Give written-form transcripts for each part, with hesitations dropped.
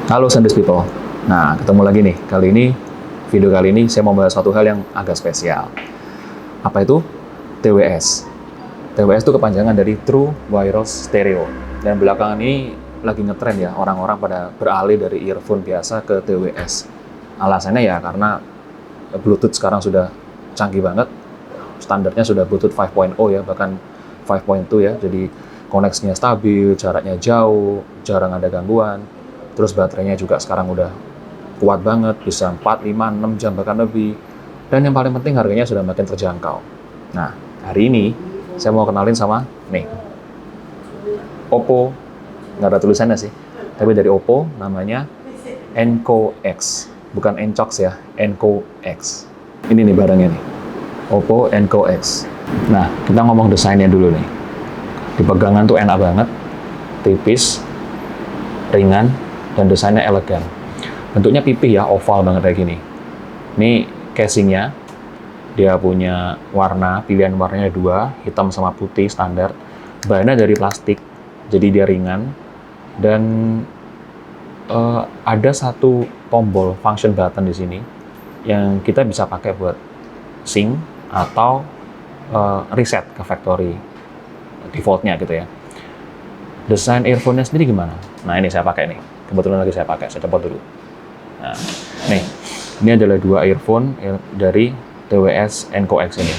Halo Sandwich People. Nah, ketemu lagi nih. Video kali ini saya mau bahas satu hal yang agak spesial. Apa itu? TWS. TWS itu kepanjangan dari True Wireless Stereo. Dan belakangan ini lagi ngetren ya, orang-orang pada beralih dari earphone biasa ke TWS. Alasannya ya karena Bluetooth sekarang sudah canggih banget. Standarnya sudah Bluetooth 5.0 ya, bahkan 5.2 ya. Jadi koneksinya stabil, jaraknya jauh, jarang ada gangguan. Terus baterainya juga sekarang udah kuat banget, bisa 4, 5, 6 jam bahkan lebih. Dan yang paling penting harganya sudah makin terjangkau. Nah, hari ini saya mau kenalin sama Oppo, nggak ada tulisannya sih, tapi dari Oppo namanya Enco X. Bukan Encox ya, Enco X. Ini nih barangnya nih, Oppo Enco X. Nah, kita ngomong desainnya dulu nih. Di pegangan tuh enak banget, tipis, ringan, dan desainnya elegan. Bentuknya pipih ya, oval banget kayak gini. Ini casingnya, dia punya pilihan warnanya dua, hitam sama putih standar. Bahannya dari plastik, jadi dia ringan. Dan ada satu tombol function button di sini yang kita bisa pakai buat sync atau reset ke factory defaultnya gitu ya. Desain earphone-nya sendiri gimana? Nah, ini saya pakai nih. Kebetulan lagi saya pakai, saya copot dulu. Nah, ini adalah dua earphone dari TWS Enco X ini.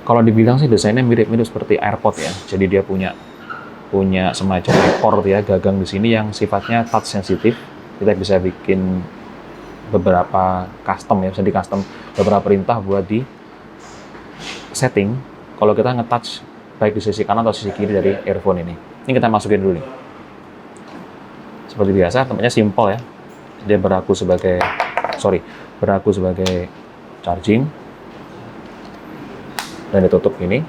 Kalau dibilang sih desainnya mirip-mirip seperti AirPod ya. Jadi dia punya semacam ekor ya, gagang di sini yang sifatnya touch sensitif. Kita bisa bikin beberapa custom ya, bisa di custom beberapa perintah buat di setting. Kalau kita nge-touch baik di sisi kanan atau sisi kiri dari earphone ini. Ini kita masukin dulu nih. Seperti biasa, tempatnya simple ya. Dia berlaku sebagai charging. Dan ditutup ini.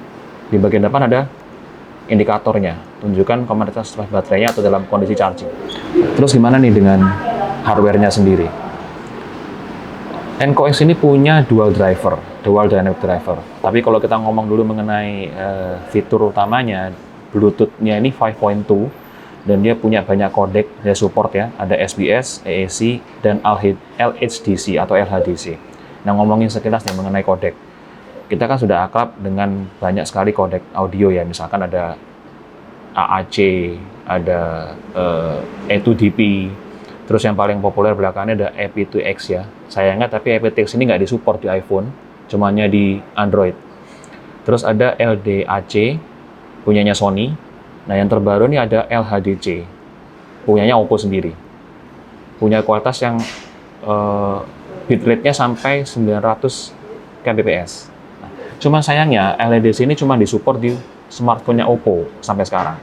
Di bagian depan ada indikatornya, tunjukkan komoditas baterainya atau dalam kondisi charging. Terus gimana nih dengan hardware-nya sendiri? Enco X ini punya dual dynamic driver. Tapi kalau kita ngomong dulu mengenai fitur utamanya, Bluetooth-nya ini 5.2 dan dia punya banyak kodek, dia support ya, ada SBS, AAC, dan LHDC atau LHDC. Nah, ngomongin sekilas nih mengenai kodek. Kita kan sudah akrab dengan banyak sekali kodek audio ya, misalkan ada AAC, ada A2DP, terus yang paling populer belakangnya ada AP2X ya. Sayangnya tapi AP2X ini nggak disupport di iPhone, cumanya di Android. Terus ada LDAC, punyanya Sony. Nah, yang terbaru ini ada LHDC, punyanya Oppo sendiri. Punya kualitas yang bitrate-nya sampai 900 kbps. Nah, cuma sayangnya LHDC ini cuma disupport di smartphone-nya Oppo sampai sekarang.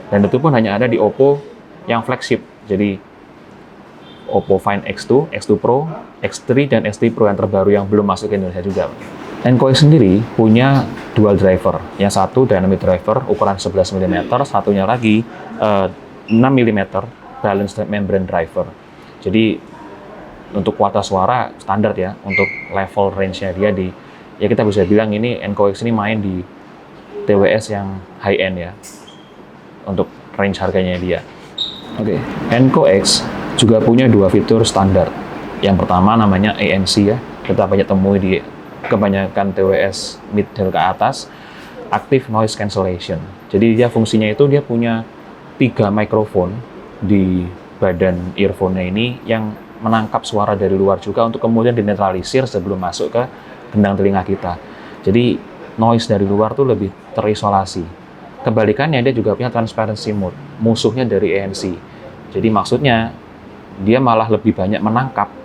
Dan itu pun hanya ada di Oppo yang flagship. Jadi Oppo Find X2, X2 Pro, X3, dan X3 Pro yang terbaru yang belum masuk ke Indonesia juga. Enco X sendiri punya dual driver. Yang satu dynamic driver ukuran 11 mm, satunya lagi 6 mm balanced membrane driver. Jadi untuk kualitas suara standar ya, untuk level range-nya dia ya kita bisa bilang ini Enco X ini main di TWS yang high end ya, untuk range harganya dia. Oke, Enco X juga punya dua fitur standar. Yang pertama namanya ANC ya, kita banyak temui di kebanyakan TWS middle ke atas, active noise cancellation. Jadi dia fungsinya itu dia punya 3 mikrofon di badan earphone-nya ini yang menangkap suara dari luar juga untuk kemudian dinetralisir sebelum masuk ke gendang telinga kita. Jadi noise dari luar tuh lebih terisolasi. Kebalikannya dia juga punya transparency mode, musuhnya dari ANC. Jadi maksudnya dia malah lebih banyak menangkap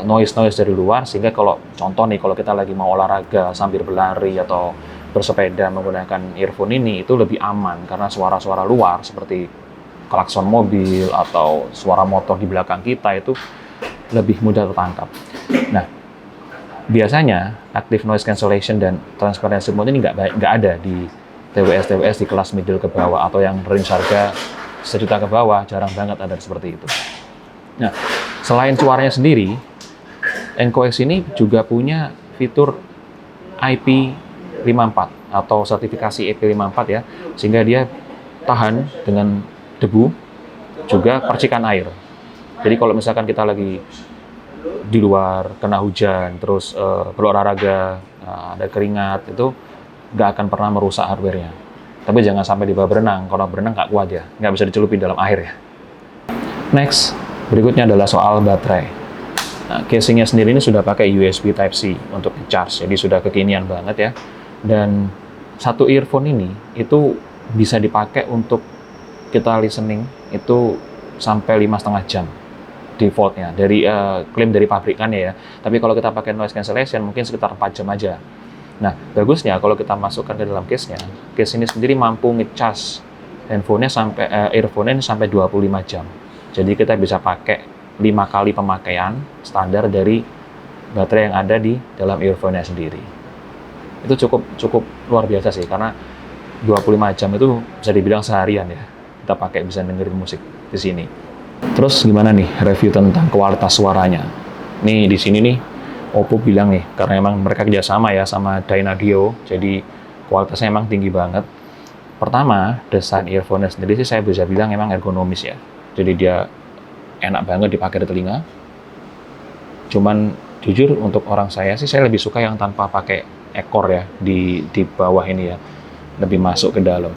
noise dari luar, sehingga kalau kita lagi mau olahraga sambil berlari atau bersepeda menggunakan earphone ini, itu lebih aman karena suara-suara luar seperti klakson mobil atau suara motor di belakang kita itu lebih mudah tertangkap. Nah, biasanya active noise cancellation dan transparency mode ini nggak ada di TWS di kelas middle ke bawah atau yang range harga 1 juta ke bawah, jarang banget ada seperti itu. Nah, selain suaranya sendiri, Enco X ini juga punya fitur IP54 atau sertifikasi IP54 ya, sehingga dia tahan dengan debu, juga percikan air. Jadi kalau misalkan kita lagi di luar, kena hujan, terus berolahraga, ada keringat, itu nggak akan pernah merusak hardware-nya. Tapi jangan sampai di bawah berenang, kalau berenang nggak kuat ya, nggak bisa dicelupin dalam air ya. Next, berikutnya adalah soal baterai. Nah, casing-nya sendiri ini sudah pakai USB Type-C untuk charge, jadi sudah kekinian banget ya. Dan satu earphone ini itu bisa dipakai untuk kita listening itu sampai 5,5 jam defaultnya, dari klaim dari pabrikannya ya. Tapi kalau kita pakai noise cancellation mungkin sekitar 4 jam aja. Nah, bagusnya kalau kita masukkan ke dalam case-nya, case ini sendiri mampu nge-charge handphone-nya sampai earphone-nya sampai 25 jam. Jadi kita bisa pakai 5 kali pemakaian standar dari baterai yang ada di dalam earphone-nya sendiri. Itu cukup luar biasa sih, karena 25 jam itu bisa dibilang seharian ya. Kita pakai bisa dengerin musik di sini. Terus gimana nih review tentang kualitas suaranya? Nih di sini nih Oppo bilang nih, karena emang mereka kerjasama ya sama Dynadio, jadi kualitasnya emang tinggi banget. Pertama, desain earphone-nya sendiri sih saya bisa bilang emang ergonomis ya. Jadi dia enak banget dipakai di telinga. Cuman jujur untuk orang saya sih, saya lebih suka yang tanpa pakai ekor ya, di bawah ini ya. Lebih masuk ke dalam.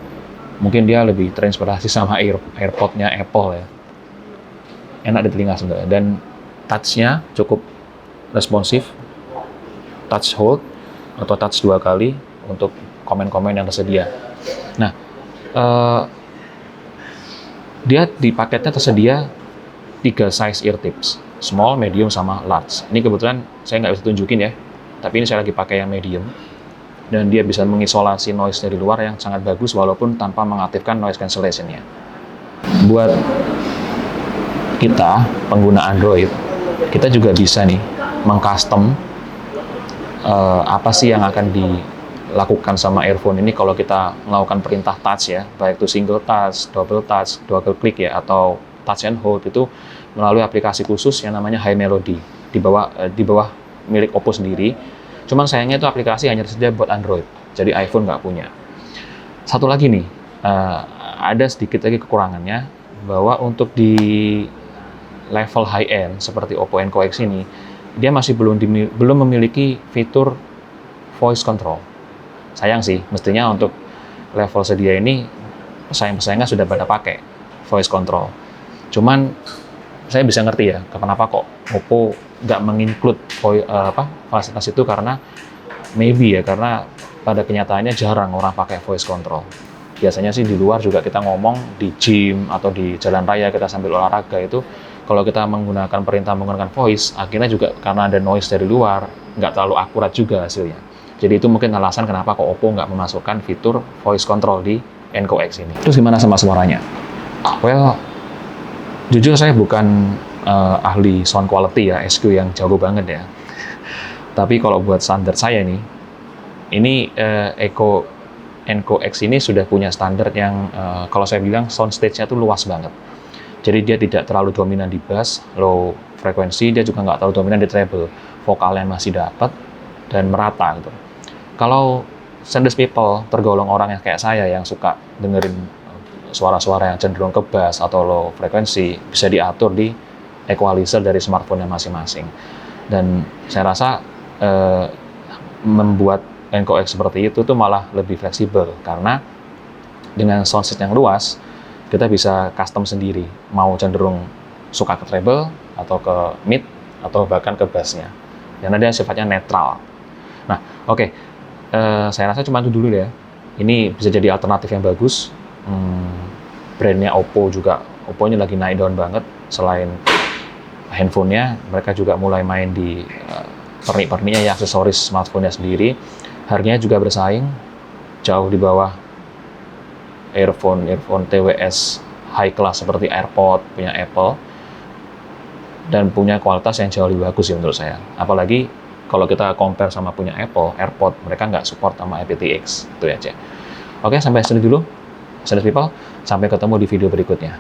Mungkin dia lebih terinspirasi sama AirPod-nya Apple ya. Enak di telinga sebenarnya. Dan touch-nya cukup responsif, touch hold atau touch 2 kali untuk komen-komen yang tersedia. Nah, dia di paketnya tersedia 3 size ear tips, small, medium, sama large. Ini kebetulan saya nggak bisa tunjukin ya, tapi ini saya lagi pakai yang medium, dan dia bisa mengisolasi noise dari luar yang sangat bagus walaupun tanpa mengaktifkan noise cancellation-nya. Buat kita pengguna Android, kita juga bisa nih mengcustom apa sih yang akan dilakukan sama earphone ini kalau kita melakukan perintah touch ya, baik itu single touch, double click ya, atau touch and hold, itu melalui aplikasi khusus yang namanya Hi Melody di bawah milik Oppo sendiri. Cuman sayangnya itu aplikasi hanya tersedia buat Android, jadi iPhone nggak punya. Satu lagi nih, ada sedikit lagi kekurangannya, bahwa untuk di level high-end seperti Oppo Enco X ini, dia masih belum memiliki fitur voice control. Sayang sih, mestinya untuk level sedia ini pesaing-pesaingnya sudah pada pakai voice control. Cuman saya bisa ngerti ya, kenapa kok Oppo nggak menginclude fasilitas itu, karena maybe ya, karena pada kenyataannya jarang orang pakai voice control. Biasanya sih di luar juga kita ngomong di gym atau di jalan raya kita sambil olahraga itu, kalau kita menggunakan perintah menggunakan voice, akhirnya juga karena ada noise dari luar, nggak terlalu akurat juga hasilnya. Jadi itu mungkin alasan kenapa kok Oppo nggak memasukkan fitur voice control di Enco X ini. Terus gimana sama suaranya? Well, jujur saya bukan ahli sound quality ya, SQ yang jago banget ya. Tapi kalau buat standar saya nih, ini Enco X ini sudah punya standar yang kalau saya bilang soundstage-nya tuh luas banget. Jadi dia tidak terlalu dominan di bass, low frekuensi, dia juga nggak terlalu dominan di treble. Vokalnya masih dapat dan merata gitu. Kalau sensitive people, tergolong orang yang kayak saya yang suka dengerin suara-suara yang cenderung ke bass atau low frekuensi, bisa diatur di equalizer dari smartphone-nya masing-masing. Dan saya rasa membuat Enco X seperti itu tuh malah lebih fleksibel, karena dengan soundstage yang luas, kita bisa custom sendiri, mau cenderung suka ke treble, atau ke mid, atau bahkan ke bass-nya. Karena dia sifatnya netral. Nah, oke. Saya rasa cuma itu dulu ya. Ini bisa jadi alternatif yang bagus. Brandnya Oppo juga, Oppo-nya lagi naik daun banget. Selain handphonenya, mereka juga mulai main di pernik-perniknya ya, aksesoris smartphone-nya sendiri. Harganya juga bersaing, jauh di bawah earphone TWS high class seperti AirPod punya Apple, dan punya kualitas yang jauh lebih bagus sih menurut saya. Apalagi kalau kita compare sama punya Apple, AirPod, mereka nggak support sama aptX, itu aja. Oke, sampai sini dulu, Sensitive People. Sampai ketemu di video berikutnya.